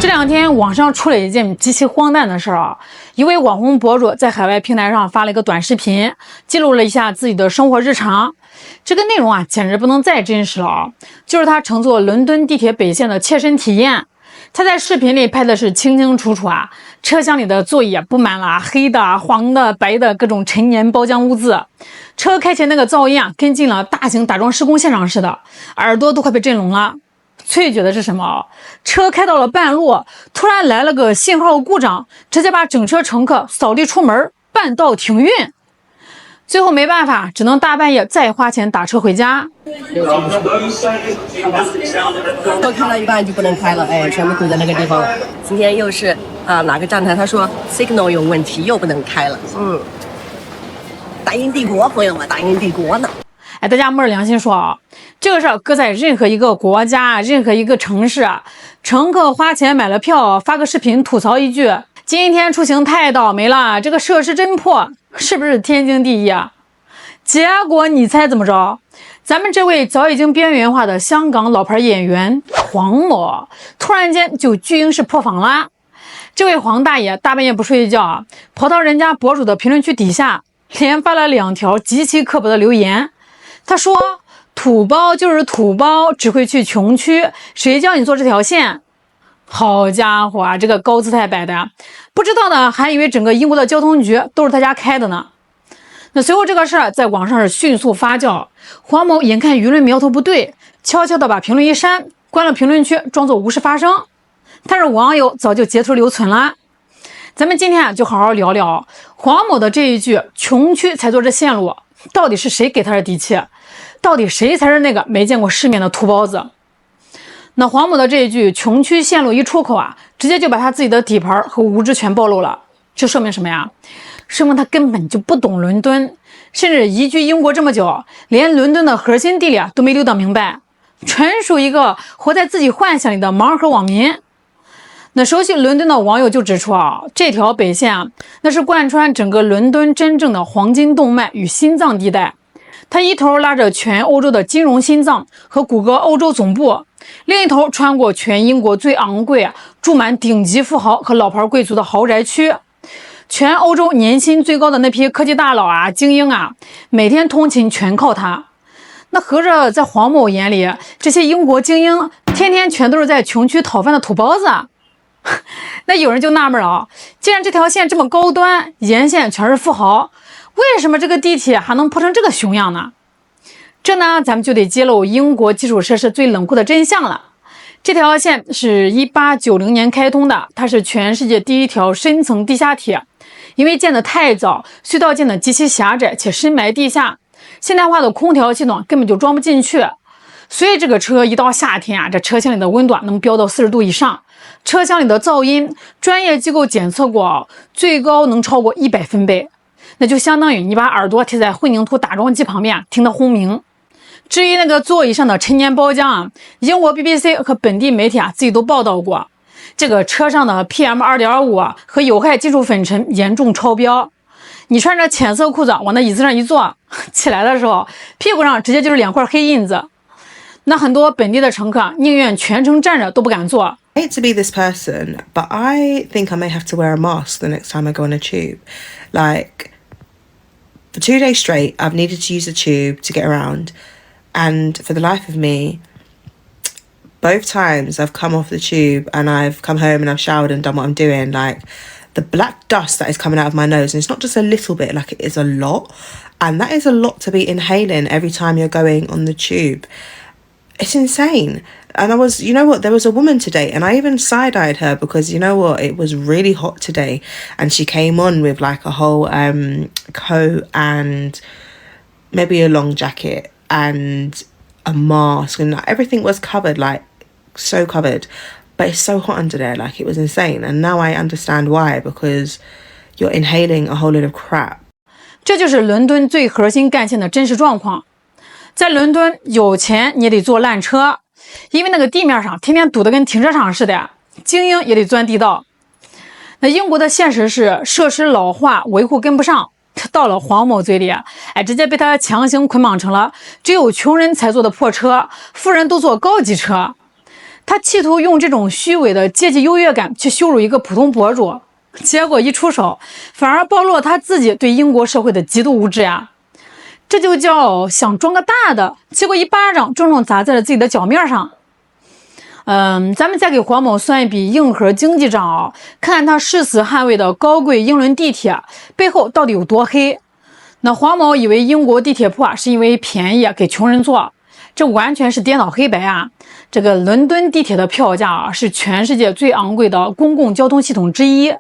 这两天网上出了一件极其荒诞的事儿啊！一位网红博主在海外平台上发了一个短视频，记录了一下自己的生活日常。这个内容啊，简直不能再真实了啊！就是他乘坐伦敦地铁北线的切身体验。他在视频里拍的是清清楚楚啊，车厢里的座椅布满了黑的、黄的、白的各种陈年包浆污渍。车开前那个噪音啊，跟进了大型打桩施工现场似的，耳朵都快被震聋了。最绝的是什么？车开到了半路，突然来了个信号故障，直接把整车乘客扫地出门，半道停运。最后没办法，只能大半夜再花钱打车回家。都开了一半就不能开了，哎，全部堵在那个地方了。今天又是哪个站台他说 signal 有问题，又不能开了。大英帝国，朋友们，大英帝国呢？哎，大家摸着良心说啊，这个事儿搁在任何一个国家、任何一个城市，乘客花钱买了票，发个视频吐槽一句：“今天出行太倒霉了，这个设施真破”，是不是天经地义啊？结果你猜怎么着？咱们这位早已经边缘化的香港老牌演员黄某，突然间就巨婴式破防啦！这位黄大爷大半夜不睡觉，跑到人家博主的评论区底下，连发了2条极其刻薄的留言。他说：“土包就是土包，只会去穷区，谁叫你坐这条线？”好家伙啊，这个高姿态摆的，不知道的还以为整个英国的交通局都是他家开的呢。那随后这个事儿在网上是迅速发酵，黄某眼看舆论苗头不对，悄悄的把评论一删，关了评论区，装作无事发生。但是网友早就截图留存了。咱们今天就好好聊聊黄某的这一句“穷区才坐这线路”，到底是谁给他的底气？到底谁才是那个没见过世面的土包子？那黄某的这一句穷区线路一出口啊，直接就把他自己的底盘和无知全暴露了。这说明什么呀？说明他根本就不懂伦敦，甚至移居英国这么久，连伦敦的核心地理都没溜达明白，纯属一个活在自己幻想里的盲盒网民。那熟悉伦敦的网友就指出啊，这条北线啊，那是贯穿整个伦敦真正的黄金动脉与心脏地带。它一头拉着全欧洲的金融心脏和谷歌欧洲总部，另一头穿过全英国最昂贵、住满顶级富豪和老牌贵族的豪宅区。全欧洲年薪最高的那批科技大佬啊、精英啊，每天通勤全靠它。那合着在黄某眼里，这些英国精英天天全都是在穷区讨饭的土包子。那有人就纳闷了啊，既然这条线这么高端，沿线全是富豪，为什么这个地铁还能破成这个熊样呢？这呢，咱们就得揭露英国基础设施最冷酷的真相了。这条线是1890年开通的，它是全世界第一条深层地下铁。因为建得太早，隧道建得极其狭窄且深埋地下，现代化的空调系统根本就装不进去。所以这个车一到夏天啊，这车厢里的温度能飙到40度以上。车厢里的噪音，专业机构检测过，最高能超过100分贝。那就相当于你把耳朵贴在混凝土打桩机旁边，听得轰鸣。至于那个座椅上的陈年包浆啊，英国 BBC 和本地媒体自己都报道过，这个车上的 PM2.5 和有害金属粉尘严重超标。你穿着浅色裤子往那椅子上一坐，起来的时候屁股上直接就是2块黑印子。那很多本地的乘客宁愿全程站着都不敢坐。I hate to be this person, but I think I may have to wear a mask the next time I go on a tube. Like, for 2 days straight, I've needed to use the tube to get around. And for the life of me, both times I've come off the tube and I've come home and I've showered and done what I'm doing, like, the black dust that is coming out of my nose, and it's not just a little bit, like it is a lot. And that is a lot to be inhaling every time you're going on the tube. It's insane. And you know what, there was a woman today and I even side-eyed her because, you know what, it was really hot today and she came on with like a whole coat and maybe a long jacket and a mask, and everything was covered, like so covered, but it's so hot under there, like it was insane. And now I understand why, because you're inhaling a whole lot of crap. 这就是伦敦最核心干线的真实状况。在伦敦，有钱你也得坐烂车，因为那个地面上天天堵得跟停车场似的，精英也得钻地道。那英国的现实是设施老化，维护跟不上，到了黄某嘴里，直接被他强行捆绑成了只有穷人才坐的破车，富人都坐高级车。他企图用这种虚伪的阶级优越感去羞辱一个普通博主，结果一出手，反而暴露了他自己对英国社会的极度无知呀！这就叫想装个大的，结果一巴掌重重砸在了自己的脚面上。咱们再给黄某算一笔硬核经济账啊，看看他誓死捍卫的高贵英伦地铁背后到底有多黑。那黄某以为英国地铁铺是因为便宜给穷人坐，这完全是颠倒黑白啊！这个伦敦地铁的票价是全世界最昂贵的公共交通系统之一。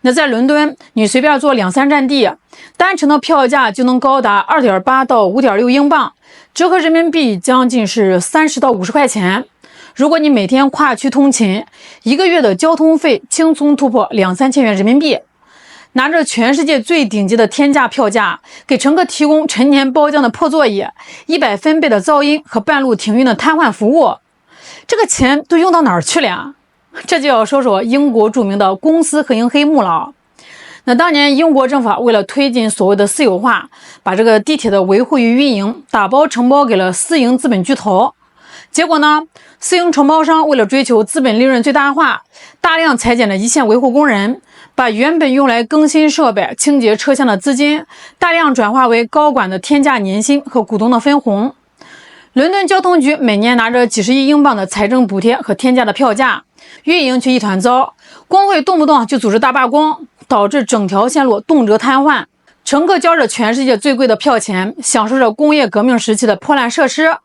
那在伦敦，你随便坐2-3站地，单程的票价就能高达2.8到5.6英镑，折合人民币将近是30到50块钱。如果你每天跨区通勤，一个月的交通费轻松突破2-3千元人民币。拿着全世界最顶级的天价票价，给乘客提供陈年包浆的破座椅、100分贝的噪音和半路停运的瘫痪服务，这个钱都用到哪儿去了呀？这就要说说英国著名的公私合营黑幕了。那当年英国政府为了推进所谓的私有化，把这个地铁的维护与运营打包承包给了私营资本巨头。结果呢，私营承包商为了追求资本利润最大化，大量裁减了一线维护工人，把原本用来更新设备、清洁车厢的资金大量转化为高管的天价年薪和股东的分红。伦敦交通局每年拿着几十亿英镑的财政补贴和天价的票价，运营却一团糟，工会动不动就组织大罢工，导致整条线路动辄瘫痪。乘客交着全世界最贵的票钱，享受着工业革命时期的破烂设施，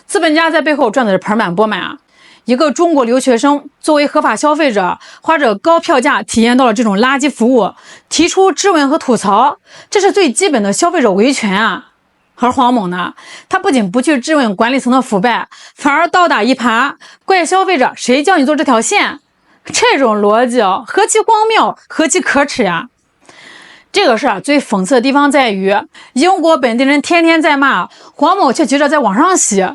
资本家在背后赚的是盆满钵满啊！一个中国留学生作为合法消费者，花着高票价体验到了这种垃圾服务，提出质问和吐槽，这是最基本的消费者维权啊！而黄某呢，他不仅不去质问管理层的腐败，反而倒打一耙，怪消费者谁叫你做这条线？这种逻辑何其荒谬，何其可耻呀！这个事儿最讽刺的地方在于，英国本地人天天在骂，黄某却急着在网上洗。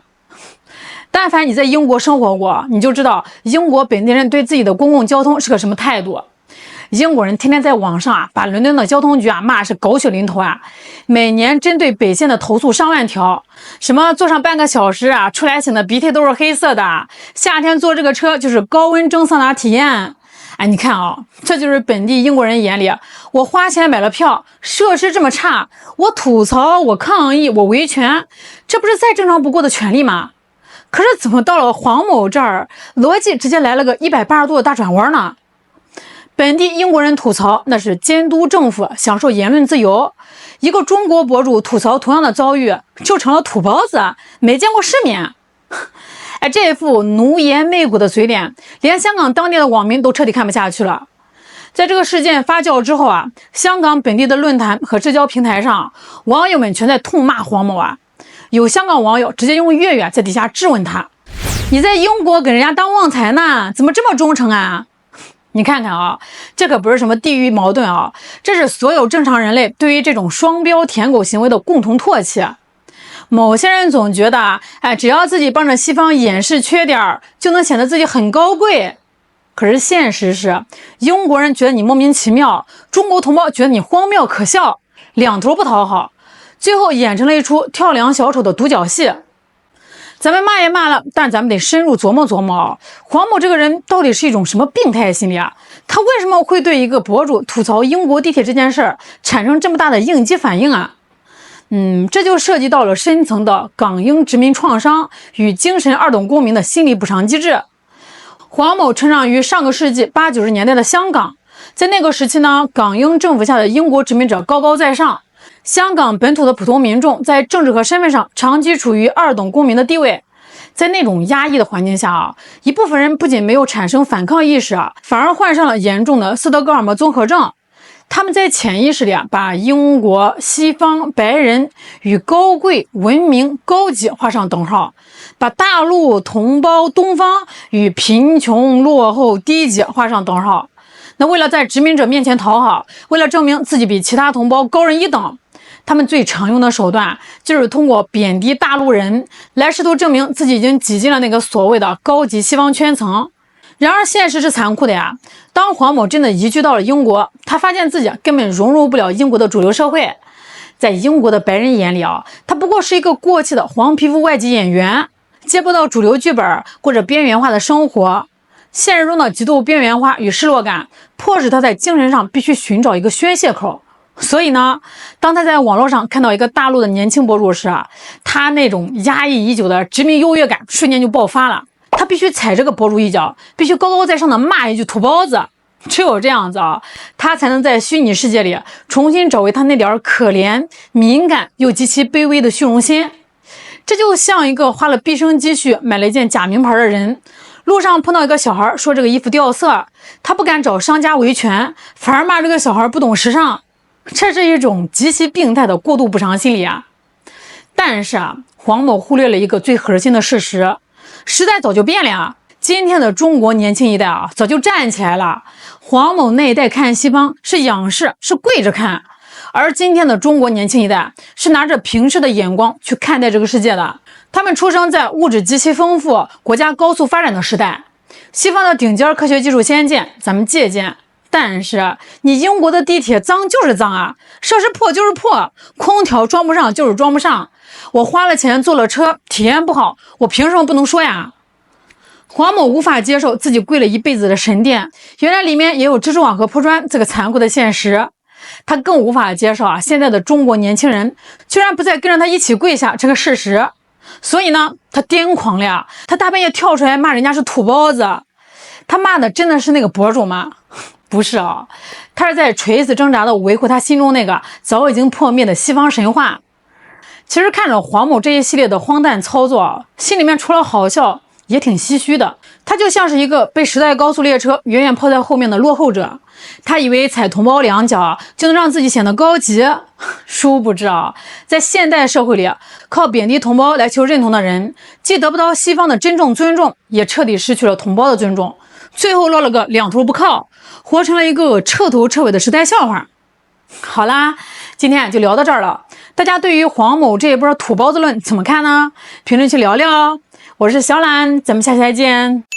但凡你在英国生活过，你就知道英国本地人对自己的公共交通是个什么态度。英国人天天在网上把伦敦的交通局骂是狗血淋头啊！每年针对北线的投诉上万条，什么坐上半个小时出来醒的鼻涕都是黑色的，夏天坐这个车就是高温蒸桑拿体验。你看这就是本地英国人眼里，我花钱买了票，设施这么差，我吐槽，我抗议，我维权，这不是再正常不过的权利吗？可是怎么到了黄某这儿，逻辑直接来了个180度的大转弯呢？本地英国人吐槽那是监督政府，享受言论自由，一个中国博主吐槽同样的遭遇，就成了土包子，没见过世面。这副奴颜媚骨的嘴脸，连香港当地的网民都彻底看不下去了。在这个事件发酵之后香港本地的论坛和社交平台上，网友们全在痛骂黄某有香港网友直接用粤语在底下质问他：“你在英国给人家当旺财呢，怎么这么忠诚啊？”你看看这可不是什么地域矛盾这是所有正常人类对于这种双标舔狗行为的共同唾弃。某些人总觉得只要自己帮着西方掩饰缺点，就能显得自己很高贵。可是现实是，英国人觉得你莫名其妙，中国同胞觉得你荒谬可笑，两头不讨好，最后演成了一出跳梁小丑的独角戏。咱们骂也骂了，但咱们得深入琢磨琢磨黄某这个人到底是一种什么病态心理他为什么会对一个博主吐槽英国地铁这件事儿产生这么大的应激反应这就涉及到了深层的港英殖民创伤与精神二等公民的心理补偿机制。黄某成长于上个世纪80、90年代的香港，在那个时期呢，港英政府下的英国殖民者高高在上，香港本土的普通民众在政治和身份上长期处于二等公民的地位。在那种压抑的环境下一部分人不仅没有产生反抗意识反而患上了严重的斯德哥尔摩综合症。他们在潜意识里把英国、西方、白人与高贵、文明、高级画上等号，把大陆同胞东方与贫穷、落后、低级画上等号。那为了在殖民者面前讨好，为了证明自己比其他同胞高人一等，他们最常用的手段就是通过贬低大陆人来试图证明自己已经挤进了那个所谓的高级西方圈层。然而现实是残酷的呀，当黄某真的移居到了英国，他发现自己根本融入不了英国的主流社会。在英国的白人眼里他不过是一个过气的黄皮肤外籍演员，接不到主流剧本，过着边缘化的生活。现实中的极度边缘化与失落感，迫使他在精神上必须寻找一个宣泄口。所以呢，当他在网络上看到一个大陆的年轻博主时他那种压抑已久的殖民优越感瞬间就爆发了。他必须踩这个博主一脚，必须高高在上的骂一句土包子。只有这样子他才能在虚拟世界里重新找回他那点可怜、敏感又极其卑微的虚荣心。这就像一个花了毕生积蓄买了一件假名牌的人，路上碰到一个小孩说这个衣服掉色，他不敢找商家维权，反而骂这个小孩不懂时尚。这是一种极其病态的过度补偿心理但是黄某忽略了一个最核心的事实，时代早就变了今天的中国年轻一代早就站起来了。黄某那一代看西方是仰视，是跪着看，而今天的中国年轻一代是拿着平视的眼光去看待这个世界的。他们出生在物质极其丰富、国家高速发展的时代，西方的顶尖科学技术先进，咱们借鉴。但是你英国的地铁脏就是脏设施破就是破，空调装不上就是装不上。我花了钱坐了车，体验不好，我凭什么不能说呀？黄某无法接受自己跪了一辈子的神殿，原来里面也有蜘蛛网和铺砖这个残酷的现实。他更无法接受现在的中国年轻人居然不再跟着他一起跪下这个事实。所以呢，他癫狂了他大半夜跳出来骂人家是土包子。他骂的真的是那个博主吗？不是他是在垂死挣扎的维护他心中那个早已经破灭的西方神话。其实看着黄某这一系列的荒诞操作心里面除了好笑也挺唏嘘的。他就像是一个被时代高速列车远远抛在后面的落后者，他以为踩同胞两脚就能让自己显得高级，殊不知在现代社会里，靠贬低同胞来求认同的人，既得不到西方的真正尊重，也彻底失去了同胞的尊重，最后落了个两头不靠，活成了一个彻头彻尾的时代笑话。好啦，今天就聊到这儿了。大家对于黄某这一波土包子论怎么看呢？评论区聊聊。我是小懒，咱们下期再见。